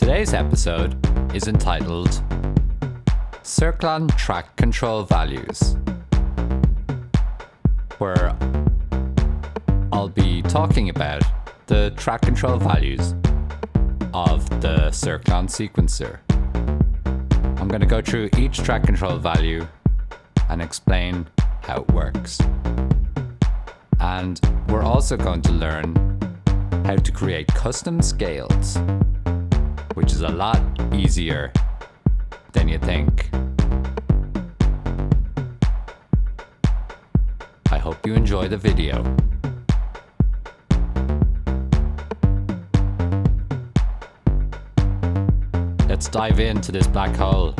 Today's episode is entitled Cirklon Track Control Values, where I'll be talking about the track control values of the Cirklon sequencer. I'm going to go through each track control value and explain how it works. And we're also going to learn how to create custom scales, which is a lot easier than you think. I hope you enjoy the video. Let's dive into this black hole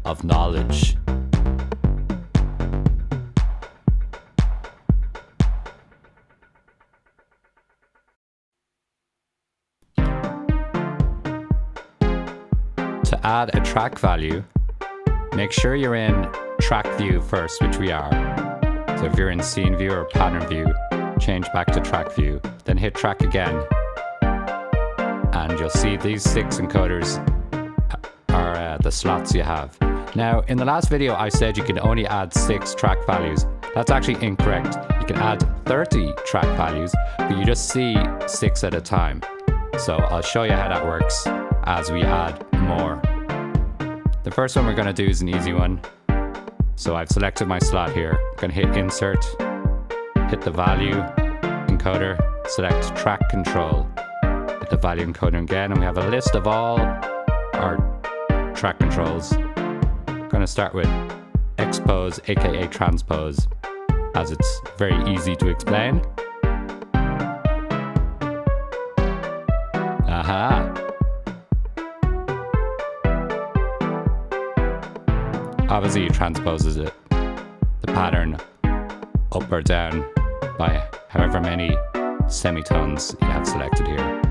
of knowledge. To add a track value, make sure you're in track view first, which we are. So if you're in scene view or pattern view, change back to track view, then hit track again. And you'll see these 6 encoders are the slots you have. Now, in the last video, I said you can only add 6 track values. That's actually incorrect. You can add 30 track values, but you just see 6 at a time. So I'll show you how that works as we add more. The first one we're going to do is an easy one. So I've selected my slot here. I'm going to hit insert, hit the value encoder, select track control, hit the value encoder again, and we have a list of all our track controls. I'm going to start with expose, aka transpose, as it's very easy to explain. Aha! Obviously, it transposes it, the pattern up or down by however many semitones you have selected here.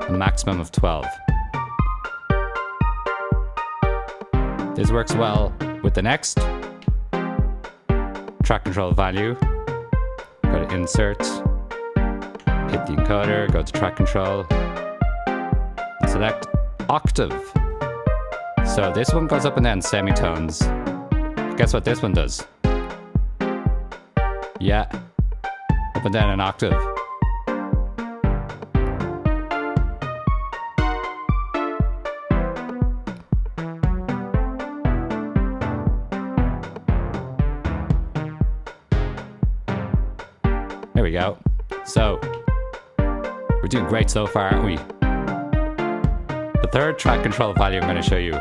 A maximum of 12. This works well with the next track control value. Go to insert, hit the encoder, go to track control, select octave. So this one goes up and down semitones. Guess what this one does? Yeah, up and down an octave. There we go. So, we're doing great so far, aren't we? The third track control value I'm going to show you.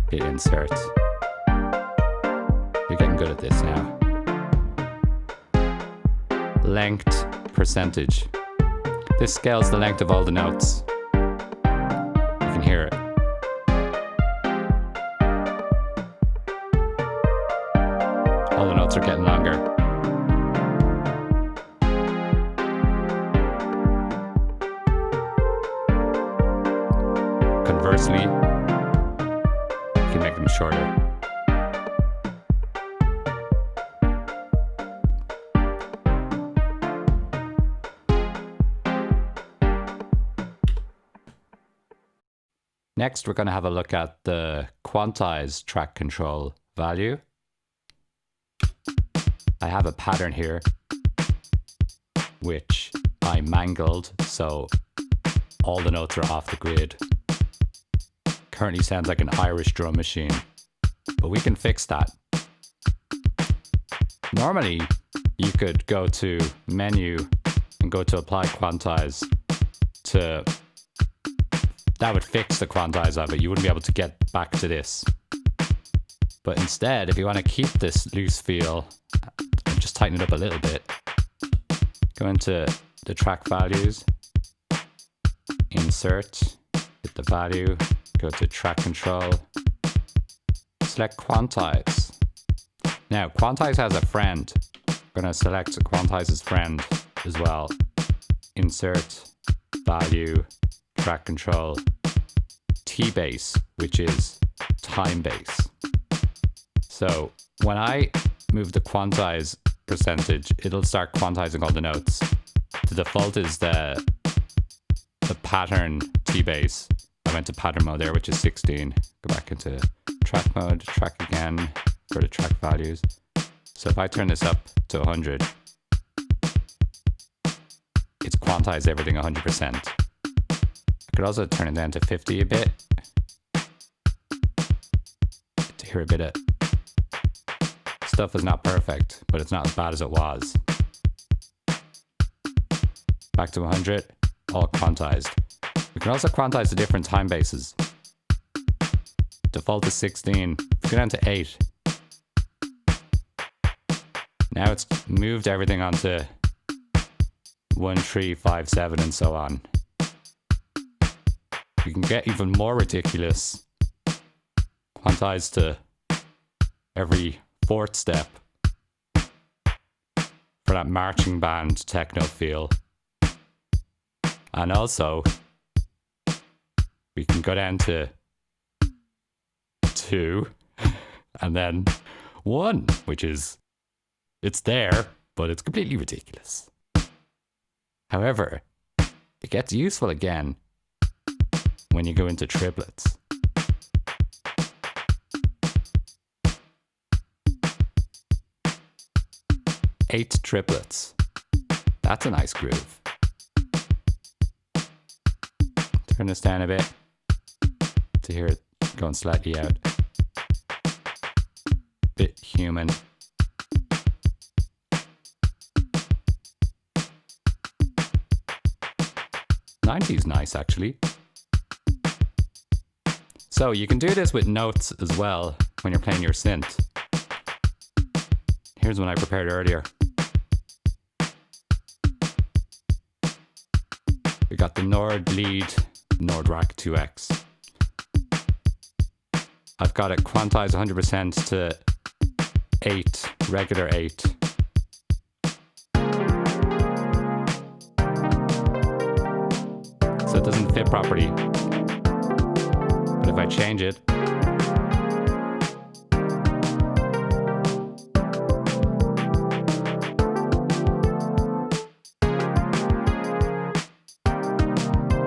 Hit insert. You're getting good at this now. Length percentage. This scales the length of all the notes. You can hear it. All the notes are getting longer. Conversely, you can make them shorter. Next, we're going to have a look at the quantized track control value. I have a pattern here, which I mangled, so all the notes are off the grid. Currently sounds like an Irish drum machine, but we can fix that. Normally, you could go to menu and go to apply quantize that would fix the quantize of it. You wouldn't be able to get back to this. But instead, if you want to keep this loose feel, just tighten it up a little bit. Go into the track values, insert, hit the value, go to track control, select quantize. Now, quantize has a friend. I'm going to select quantize's friend as well. Insert, value, track control, tbase, which is time base. So when I move the quantize percentage, it'll start quantizing all the notes. The default is the the pattern tbase. I went to pattern mode there, which is 16. Go back into track mode, track again, go to track values. So if I turn this up to 100, it's quantized everything 100%. I could also turn it down to 50 a bit to hear a bit of stuff is not perfect, but it's not as bad as it was. Back to 100, all quantized. We can also quantize the different time bases. Default is 16, go down to 8. Now it's moved everything onto 1, 3, 5, 7, and so on. You can get even more ridiculous. Quantized to every 4th step for that marching band techno feel. And also, we can go down to 2 and then 1, which is, it's there, but it's completely ridiculous. However, it gets useful again when you go into triplets. Eight triplets. That's a nice groove. Turn this down a bit to hear it going slightly out. Bit human. '90s nice, actually. So you can do this with notes as well when you're playing your synth. Here's one I prepared earlier. We got the Nord lead, Nord rack 2x. I've got it quantized 100% to 8, regular 8. So it doesn't fit properly. But if I change it,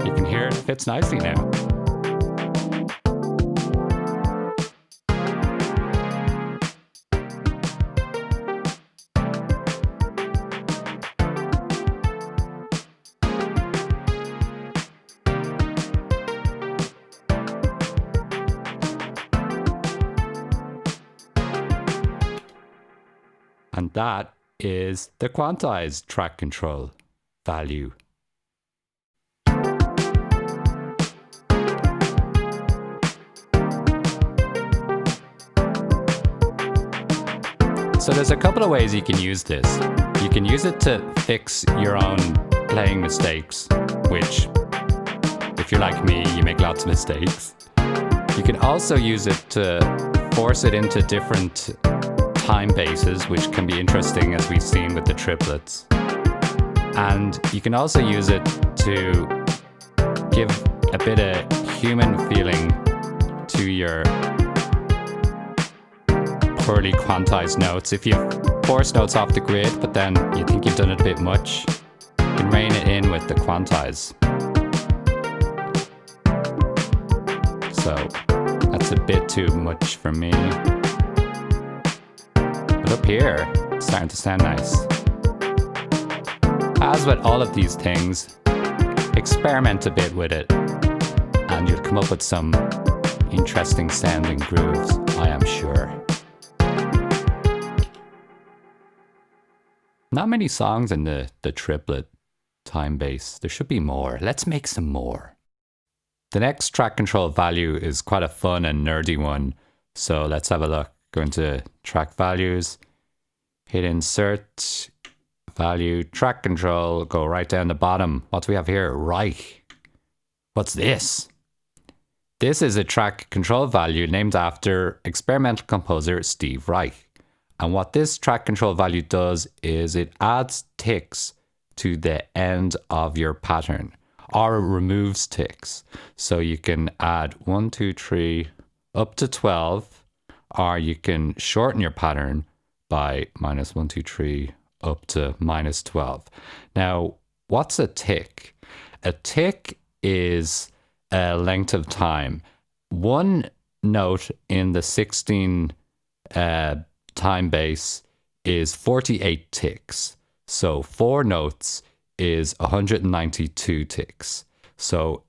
you can hear it fits nicely now. And that is the quantized track control value. So there's a couple of ways you can use this. You can use it to fix your own playing mistakes, which, if you're like me, you make lots of mistakes. You can also use it to force it into different time bases, which can be interesting, as we've seen with the triplets. And you can also use it to give a bit of human feeling to your poorly quantized notes. If you force notes off the grid, but then you think you've done it a bit much, you can rein it in with the quantize. So that's a bit too much for me. But up here, it's starting to sound nice. As with all of these things, experiment a bit with it, and you'll come up with some interesting sounding grooves, I am sure. Not many songs in the triplet time base. There should be more. Let's make some more. The next track control value is quite a fun and nerdy one. So let's have a look. Go into track values, hit insert, value, track control, go right down the bottom. What do we have here? Reich. What's this? This is a track control value named after experimental composer Steve Reich. And what this track control value does is it adds ticks to the end of your pattern, or it removes ticks. So you can add 1, 2, 3, up to 12, or you can shorten your pattern by -1, 2, 3, up to -12. Now, what's a tick? A tick is length of time. One note in the 16 time base is 48 ticks. So 4 notes is 192 ticks. So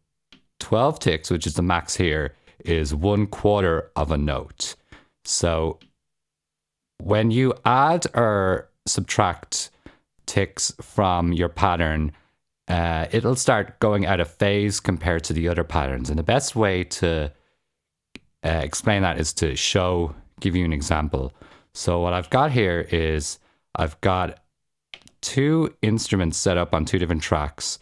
12 ticks, which is the max here, is 1/4 of a note. So when you add or subtract ticks from your pattern, it'll start going out of phase compared to the other patterns. And the best way to explain that is to give you an example. So what I've got here is I've got 2 instruments set up on 2 different tracks,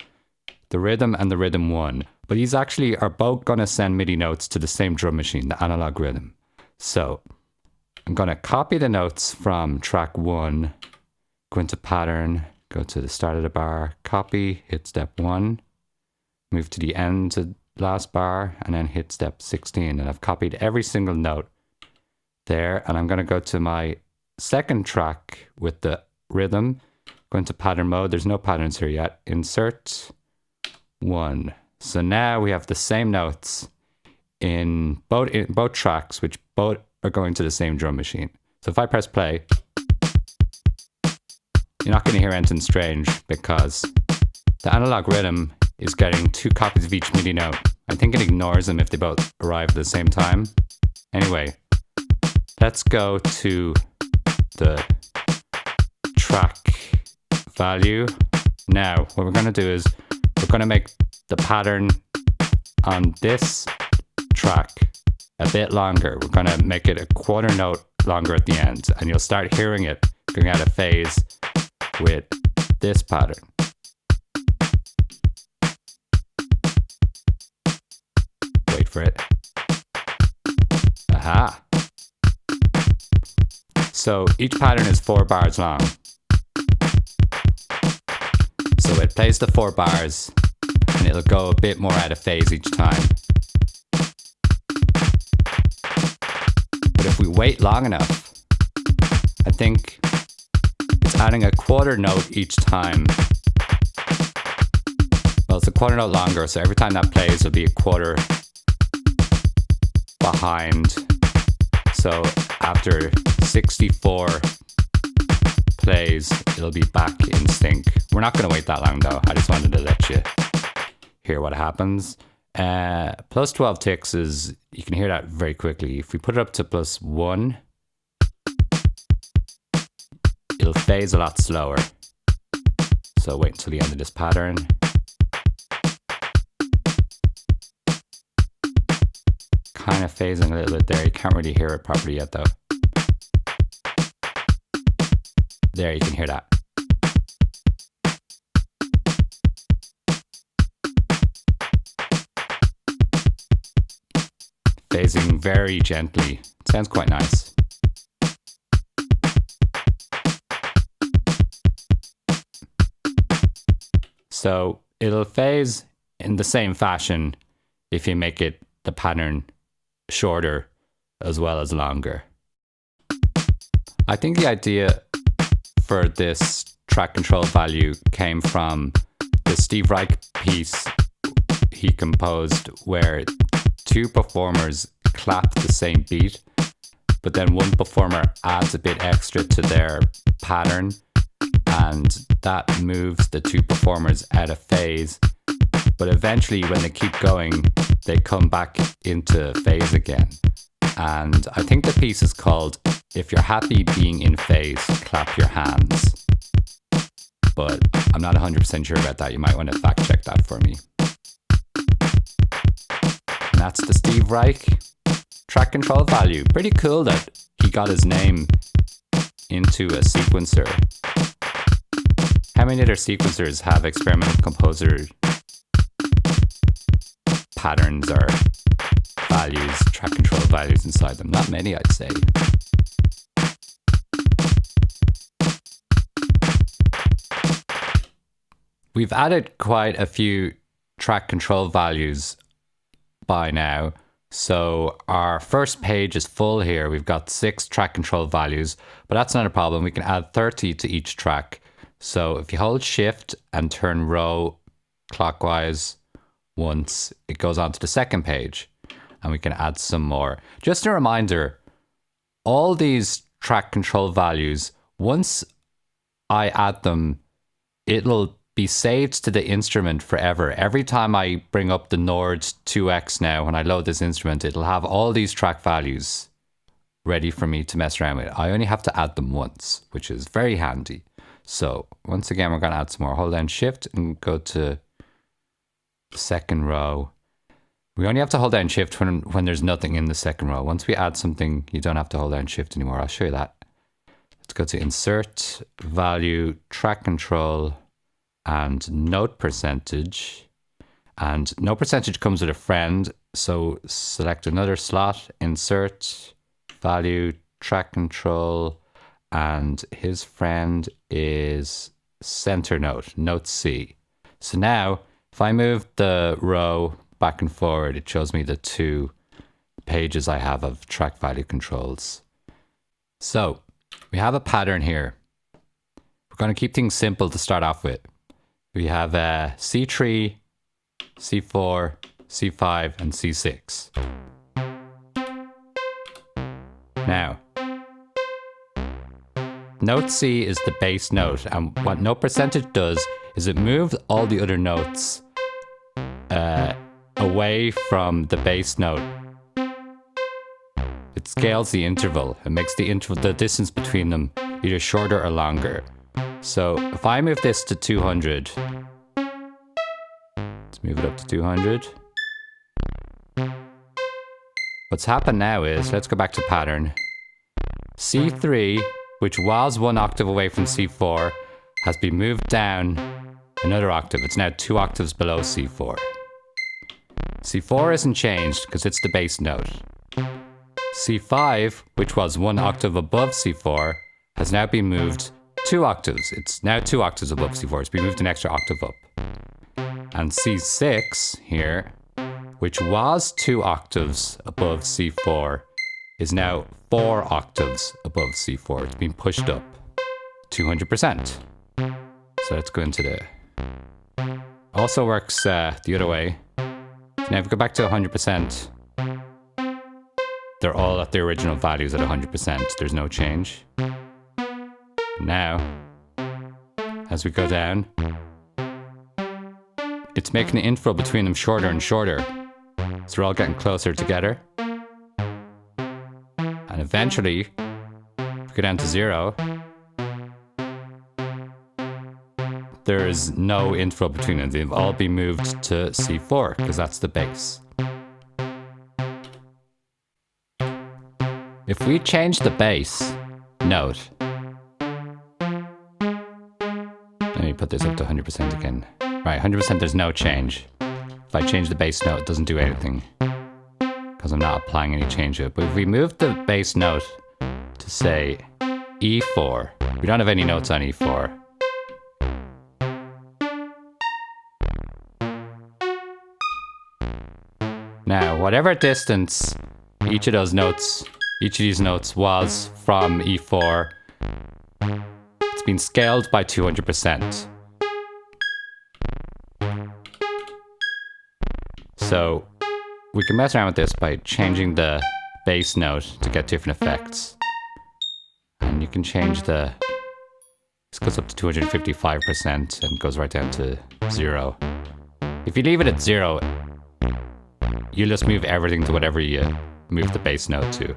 the rhythm and the rhythm 1. But these actually are both going to send MIDI notes to the same drum machine, the analog rhythm. So I'm going to copy the notes from track 1, go into pattern, go to the start of the bar, copy, hit step 1, move to the end to last bar, and then hit step 16. And I've copied every single note there. And I'm going to go to my second track with the rhythm, go into pattern mode. There's no patterns here yet. Insert 1. So now we have the same notes in both tracks, which both are going to the same drum machine. So if I press play, you're not going to hear anything strange because the analog rhythm is getting 2 copies of each MIDI note. I think it ignores them if they both arrive at the same time. Anyway, let's go to the track value. Now, what we're going to do is we're going to make the pattern on this track a bit longer. We're going to make it a 1/4 note longer at the end, and you'll start hearing it going out of phase with this pattern. Wait for it. Aha! So each pattern is 4 bars long. So it plays the 4 bars, and it'll go a bit more out of phase each time. But if we wait long enough, I think it's adding a 1/4 note each time. Well, it's a 1/4 note longer, so every time that plays, it'll be a 1/4 behind. So after 64 plays, it'll be back in sync. We're not going to wait that long though. I just wanted to let you hear what happens. Plus 12 ticks is, you can hear that very quickly. If we put it up to +1, it'll phase a lot slower. So wait until the end of this pattern. Kind of phasing a little bit there. You can't really hear it properly yet though. There, you can hear that. Phasing very gently. Sounds quite nice. So it'll phase in the same fashion if you make it the pattern shorter as well as longer. I think the idea for this track control value came from the Steve Reich piece he composed where 2 performers clap the same beat, but then one performer adds a bit extra to their pattern, and that moves the 2 performers out of phase. But eventually, when they keep going, they come back into phase again. And I think the piece is called "If You're Happy Being in Phase, Clap Your Hands." But I'm not 100% sure about that. You might want to fact check that for me. And that's the Steve Reich track control value. Pretty cool that he got his name into a sequencer. How many other sequencers have experimental composer patterns or values, track control values inside them? Not many, I'd say. We've added quite a few track control values by now. So our first page is full here. We've got 6 track control values, but that's not a problem. We can add 30 to each track. So if you hold shift and turn row clockwise once it goes on to the second page, and we can add some more. Just a reminder, all these track control values, once I add them, it'll be saved to the instrument forever. Every time I bring up the noteC now, when I load this instrument, it'll have all these track values ready for me to mess around with. I only have to add them once, which is very handy. So once again, we're going to add some more. Hold down Shift and go to the second row. We only have to hold down Shift when there's nothing in the second row. Once we add something, you don't have to hold down Shift anymore. I'll show you that. Let's go to Insert, Value, Track Control, and Note Percentage. And Note Percentage comes with a friend. So select another slot, Insert, Value, Track Control, and his friend is Center Note, noteC. So now, if I move the row back and forward, it shows me the 2 pages I have of track value controls. So we have a pattern here. We're going to keep things simple to start off with. We have C3, C4, C5, and C6. Now, noteC is the base note, and what note percentage does is it moves all the other notes away from the base note. It scales the interval. It makes the distance between them either shorter or longer. So if I move this to 200, let's move it up to 200. What's happened now is, let's go back to pattern. C3, which was 1 octave away from C4, has been moved down another octave. It's now 2 octaves below C4. C4 isn't changed because it's the base note. C5, which was 1 octave above C4, has now been moved 2 octaves. It's now 2 octaves above C4. It's been moved an extra octave up. And C6 here, which was 2 octaves above C4, is now 4 octaves above C4. It's been pushed up 200%. So let's go into the... Also works the other way. Now if we go back to 100%, they're all at their original values at 100%. There's no change. Now, as we go down, it's making the interval between them shorter and shorter. So they're all getting closer together. And eventually, if we go down to 0, there is no interval between them. They've all been moved to C4 because that's the base. If we change the base note, let me put this up to 100% again. Right, 100% there's no change. If I change the base note, it doesn't do anything because I'm not applying any change to it. But if we move the base note to say E4, we don't have any notes on E4. Now, whatever distance each of these notes was from E4, it's been scaled by 200%. So we can mess around with this by changing the base note to get different effects. And you can change this goes up to 255% and goes right down to 0. If you leave it at 0, you just move everything to whatever you move the base note to.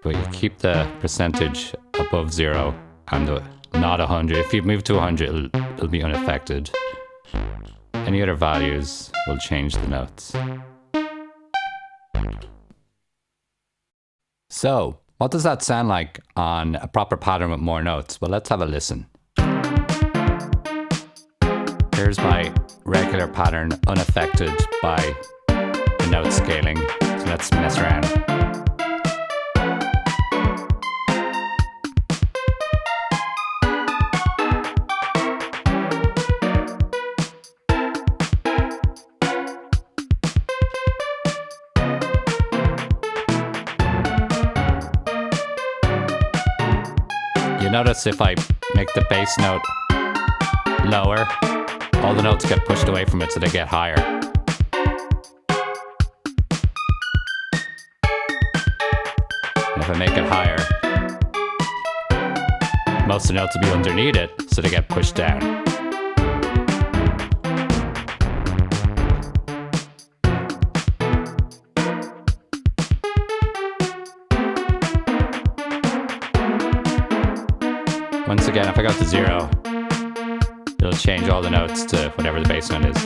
But you keep the percentage above 0 and not 100. If you move to 100, it'll be unaffected. Any other values will change the notes. So, what does that sound like on a proper pattern with more notes? Well, let's have a listen. Here's my regular pattern unaffected by the note scaling. So let's mess around. You notice if I make the bass note lower, all the notes get pushed away from it so they get higher. And if I make it higher, most of the notes will be underneath it, so they get pushed down. Once again, if I go to 0, it'll change all the notes to whatever the bass note is.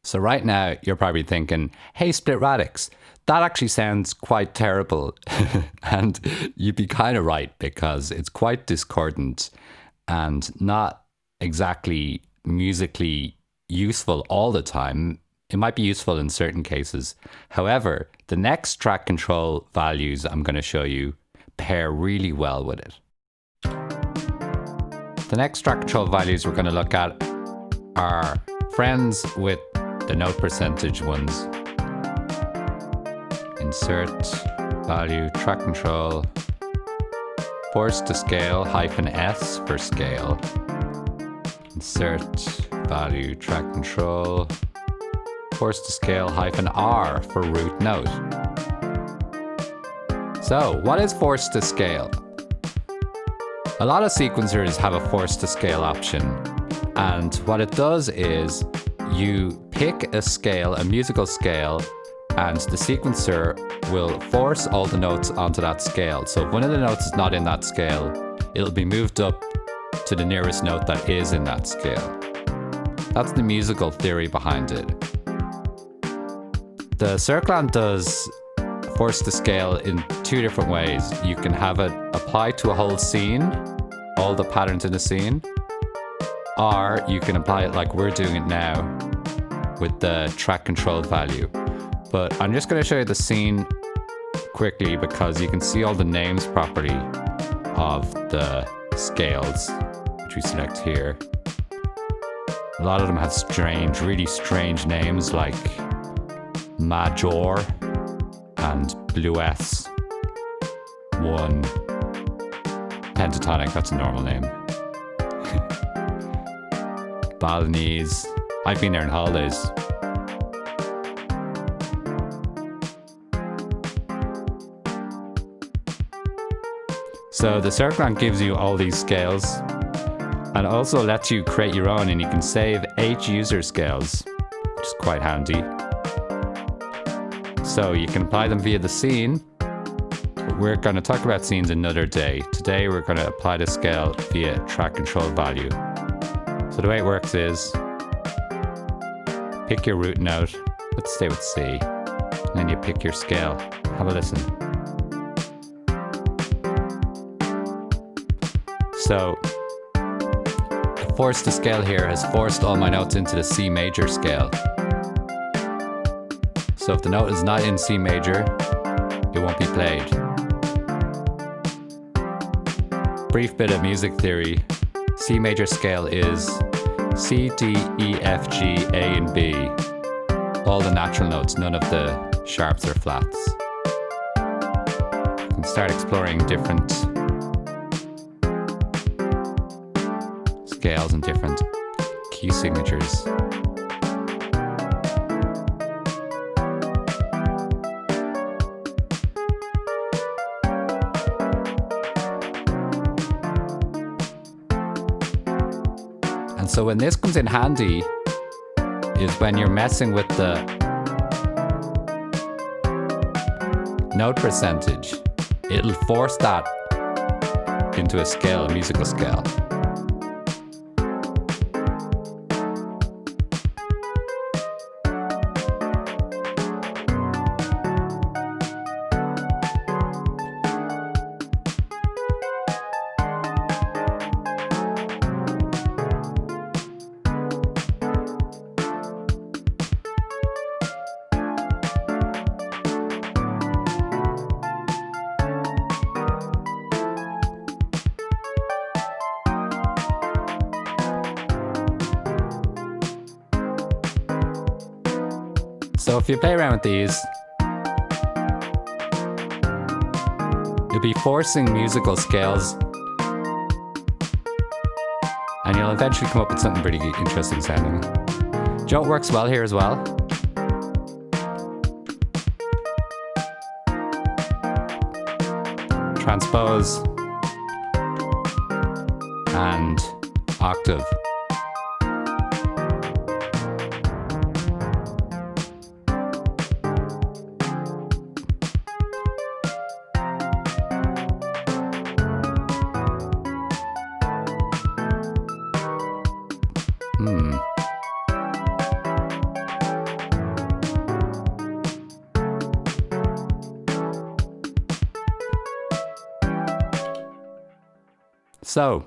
So right now, you're probably thinking, hey, split radix, that actually sounds quite terrible. And you'd be kind of right, because it's quite discordant and not exactly musically useful all the time. It might be useful in certain cases. However, the next track control values I'm going to show you pair really well with it. The next track control values we're going to look at are friends with the note percentage ones. Insert value track control force to scale -S for scale. Insert value track control force to scale -R for root note. So what is force to scale? A lot of sequencers have a force to scale option, and what it does is you pick a scale, a musical scale, and the sequencer will force all the notes onto that scale. So if one of the notes is not in that scale, it'll be moved up to the nearest note that is in that scale. That's the musical theory behind it. The Cirklon does force to scale in two different ways. You can have it apply to a whole scene, all the patterns in the scene, or you can apply it like we're doing it now with the track control value. But I'm just going to show you the scene quickly because you can see all the names properly of the scales, which we select here. A lot of them have strange, really strange names like major and blues 1 pentatonic, that's a normal name. Balinese, I've been there on holidays. So the Cirklon gives you all these scales and also lets you create your own, and you can save 8 user scales, which is quite handy. So you can apply them via the scene. We're going to talk about scenes another day. Today we're going to apply the scale via track control value. So the way it works is pick your root note, let's stay with C, and then you pick your scale. Have a listen. So the force to scale here has forced all my notes into the C major scale. So if the note is not in C major, it won't be played. Brief bit of music theory. C major scale is C, D, E, F, G, A, and B. All the natural notes, none of the sharps or flats. You can start exploring different scales and different key signatures. And so when this comes in handy is when you're messing with the note percentage. It'll force that into a scale, a musical scale. So if you play around with these, you'll be forcing musical scales, and you'll eventually come up with something pretty interesting sounding. Jolt works well here as well. Transpose and octave. So,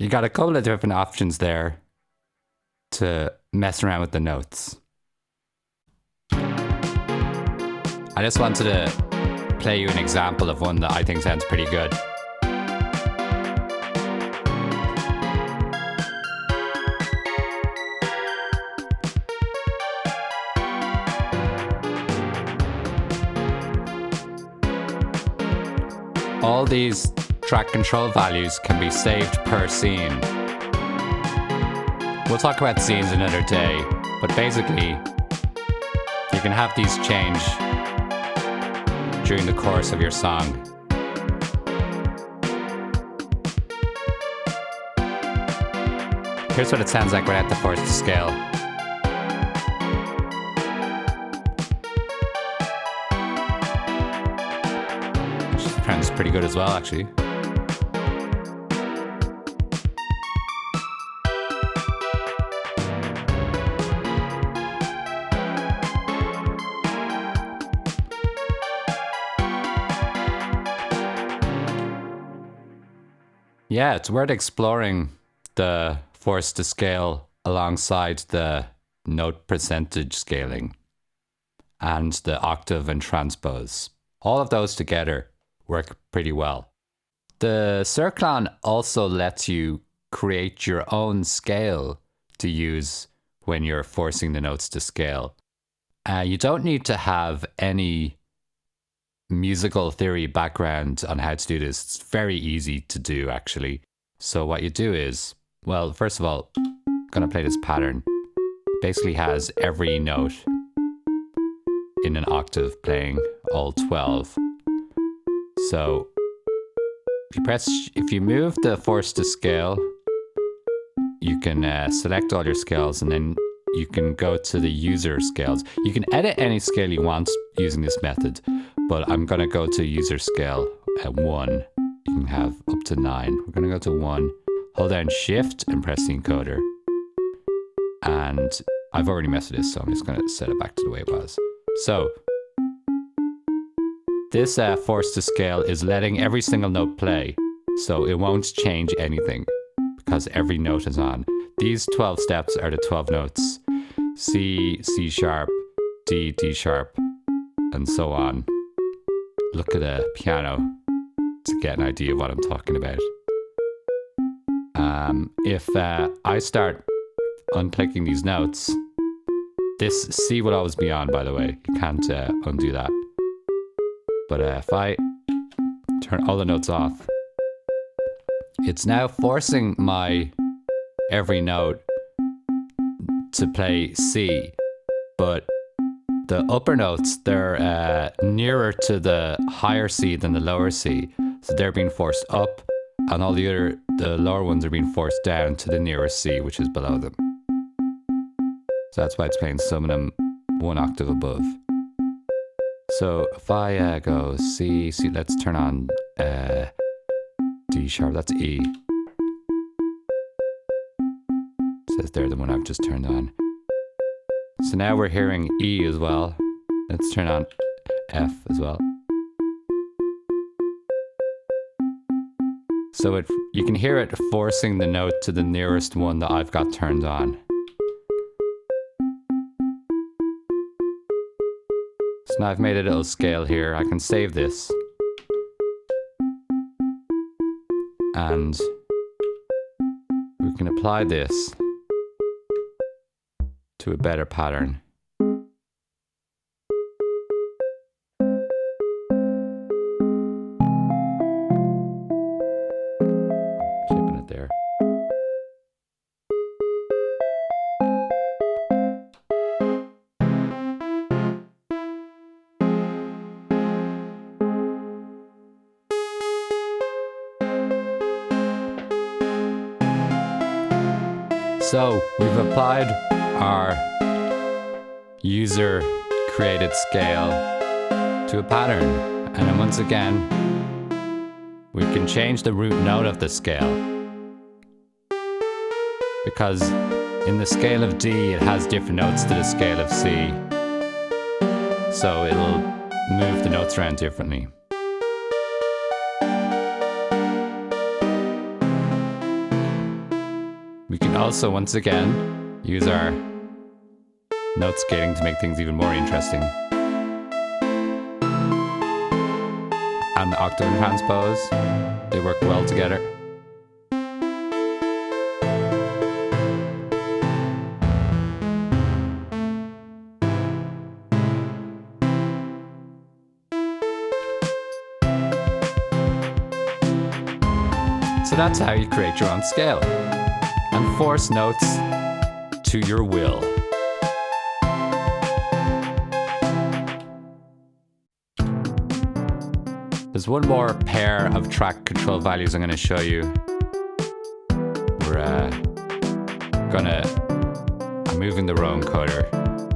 you got a couple of different options there to mess around with the notes. I just wanted to play you an example of one that I think sounds pretty good. All these track control values can be saved per scene. We'll talk about scenes another day, but basically, you can have these change during the course of your song. Here's what it sounds like right at the first scale. Which sounds pretty good as well, actually. Yeah, it's worth exploring the force to scale alongside the note percentage scaling and the octave and transpose. All of those together work pretty well. The Cirklon also lets you create your own scale to use when you're forcing the notes to scale. You don't need to have any musical theory background on how to do this. It's very easy to do, actually. So what you do is, well, first of all, I'm gonna play this pattern. Basically has every note in an octave playing all 12. So if you move the force to scale, you can select all your scales, and then you can go to the user scales. You can edit any scale you want using this method, but I'm gonna go to user scale at 1. You can have up to 9. We're gonna go to 1, hold down shift and press the encoder. And I've already messed with this, so I'm just gonna set it back to the way it was. So this force to scale is letting every single note play, so it won't change anything because every note is on. These 12 steps are the 12 notes: C, C sharp, D, D sharp, and so on. Look at a piano to get an idea of what I'm talking about. If I start unclicking these notes, this C will always be on, by the way. You can't undo that. But if I turn all the notes off, it's now forcing my every note to play C, but the upper notes, they're nearer to the higher C than the lower C, so they're being forced up, and all the lower ones are being forced down to the nearest C, which is below them. So that's why it's playing some of them one octave above. So if I go C, let's turn on D sharp, that's E. It says there the one I've just turned on. So now we're hearing E as well. Let's turn on F as well. So you can hear it forcing the note to the nearest one that I've got turned on. So now I've made a little scale here. I can save this. And we can apply this to a better pattern. So we've applied our user created scale to a pattern. And then once again, we can change the root note of the scale. Because in the scale of D, it has different notes to the scale of C. So it'll move the notes around differently. We can also, once again, use our note scaling to make things even more interesting. And the octave and transpose, they work well together. So that's how you create your own scale and force notes to your will. There's one more pair of track control values I'm going to show you. I'm moving the row encoder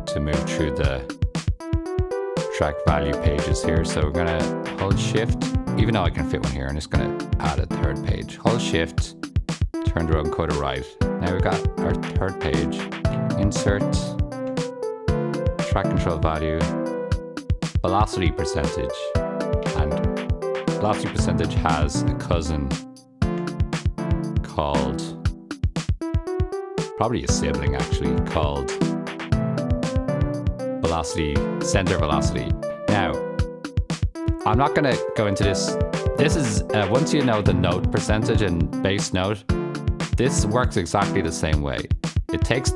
to move through the track value pages here. So we're going to hold shift, even though I can fit one here, I'm just going to add a third page. Hold shift, turn the row encoder right. Now we've got our third page. Insert, track control value, velocity percentage. And velocity percentage has a cousin called, probably a sibling actually, called velocity, center velocity. Now, I'm not going to go into this. This is, once you know the note percentage and base note, this works exactly the same way. It takes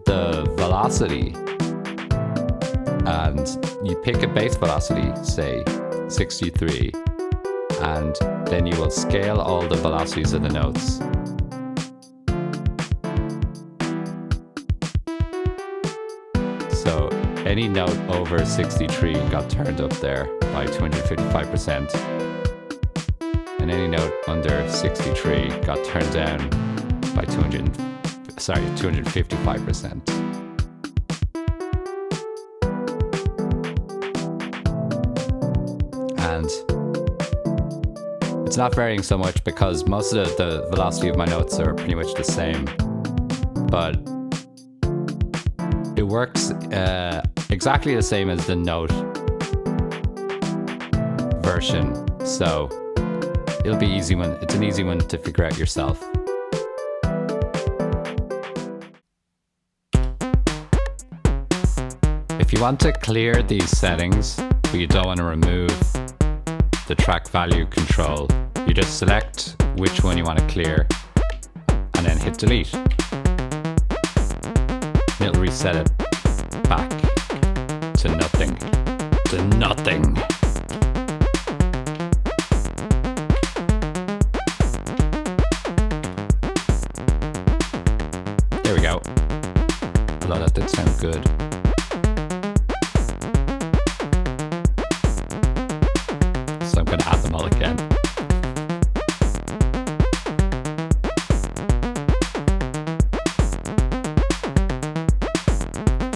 the velocity and you pick a base velocity, say 63, and then you will scale all the velocities of the notes. So any note over 63 got turned up there by 255%, and any note under 63 got turned down by 255%. And it's not varying so much because most of the velocity of my notes are pretty much the same, but it works exactly the same as the note version. So it'll be easy one. It's an easy one to figure out yourself. If you want to clear these settings, but you don't want to remove the track value control, you just select which one you want to clear and then hit delete. It'll reset it back to nothing. To nothing. There we go. Although that did sound good. So I'm going to add them all again.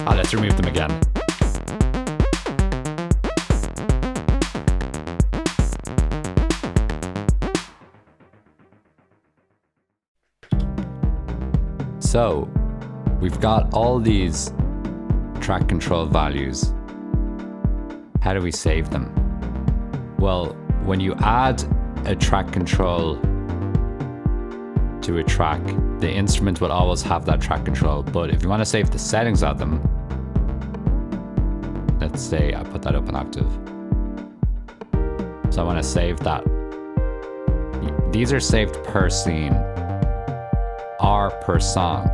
Let's remove them again. So we've got all these track control values. How do we save them? Well, when you add a track control to a track, the instrument will always have that track control. But if you want to save the settings of them, let's say I put that up an octave. So I want to save that. These are saved per scene, R per song.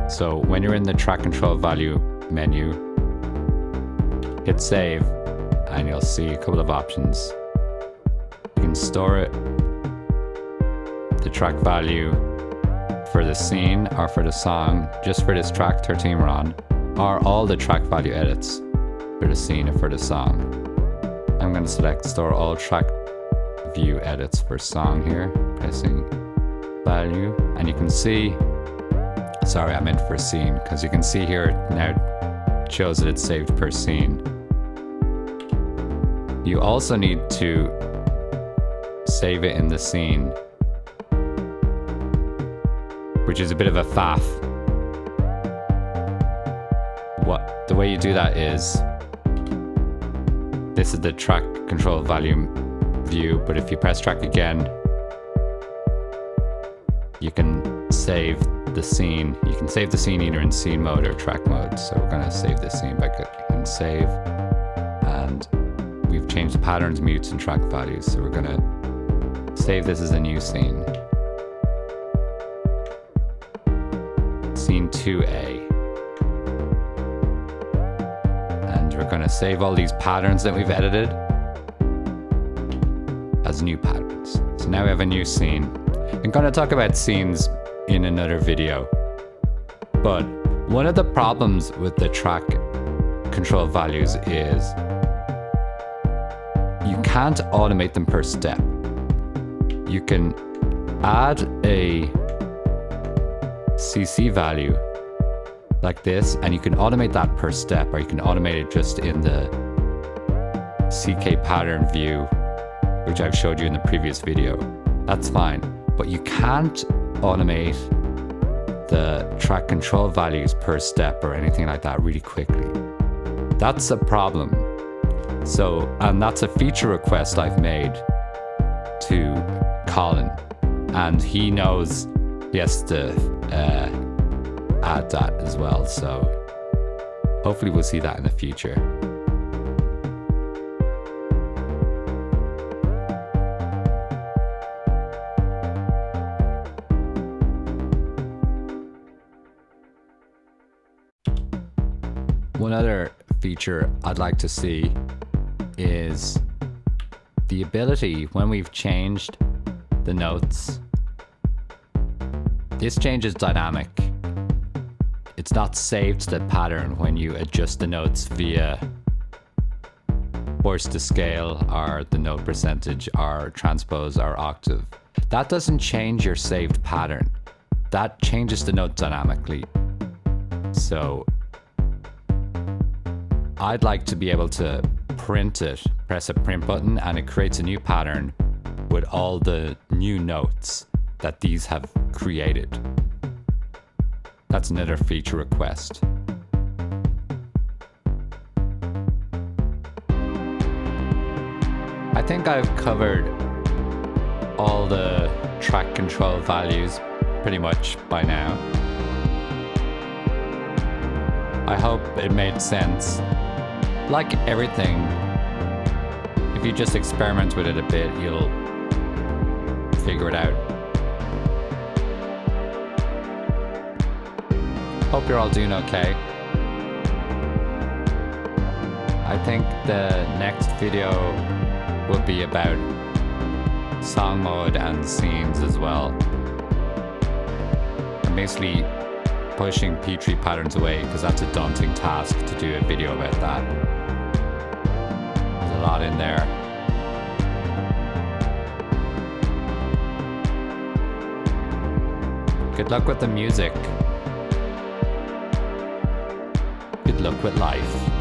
So when you're in the track control value menu, hit save, and you'll see a couple of options. You can store it, the track value for the scene or for the song, just for this track 13 we're on, or all the track value edits for the scene or for the song. I'm going to select store all track view edits for song here, pressing value, and you can see Sorry, I meant for scene, because you can see here it now shows that it's saved per scene. You also need to save it in the scene, which is a bit of a faff. The way you do that is, this is the track control volume view, but if you press track again, you can save the scene. You can save the scene either in scene mode or track mode. So we're gonna save this scene by clicking save, and we've changed the patterns, mutes, and track values. So we're gonna save this as a new scene. Scene 2A. And we're gonna save all these patterns that we've edited as new patterns. So now we have a new scene. I'm gonna talk about scenes in another video. But one of the problems with the track control values is you can't automate them per step. You can add a CC value like this, and you can automate that per step, or you can automate it just in the CK pattern view, which I've showed you in the previous video. That's fine, but you can't automate the track control values per step or anything like that really quickly. That's a problem. So, and that's a feature request I've made to Colin, and he knows he has to add that as well. So hopefully we'll see that in the future. One other feature I'd like to see is the ability, when we've changed the notes, this change is dynamic. It's not saved to the pattern when you adjust the notes via force to scale, or the note percentage, or transpose, or octave. That doesn't change your saved pattern. That changes the note dynamically. So I'd like to be able to print it, press a print button, and it creates a new pattern with all the new notes that these have created. That's another feature request. I think I've covered all the track control values pretty much by now. I hope it made sense. Like everything, if you just experiment with it a bit, you'll figure it out. Hope you're all doing okay. I think the next video will be about song mode and scenes as well. I'm basically pushing P3 patterns away because that's a daunting task to do a video about that. There's a lot in there. Good luck with the music. Good luck with life.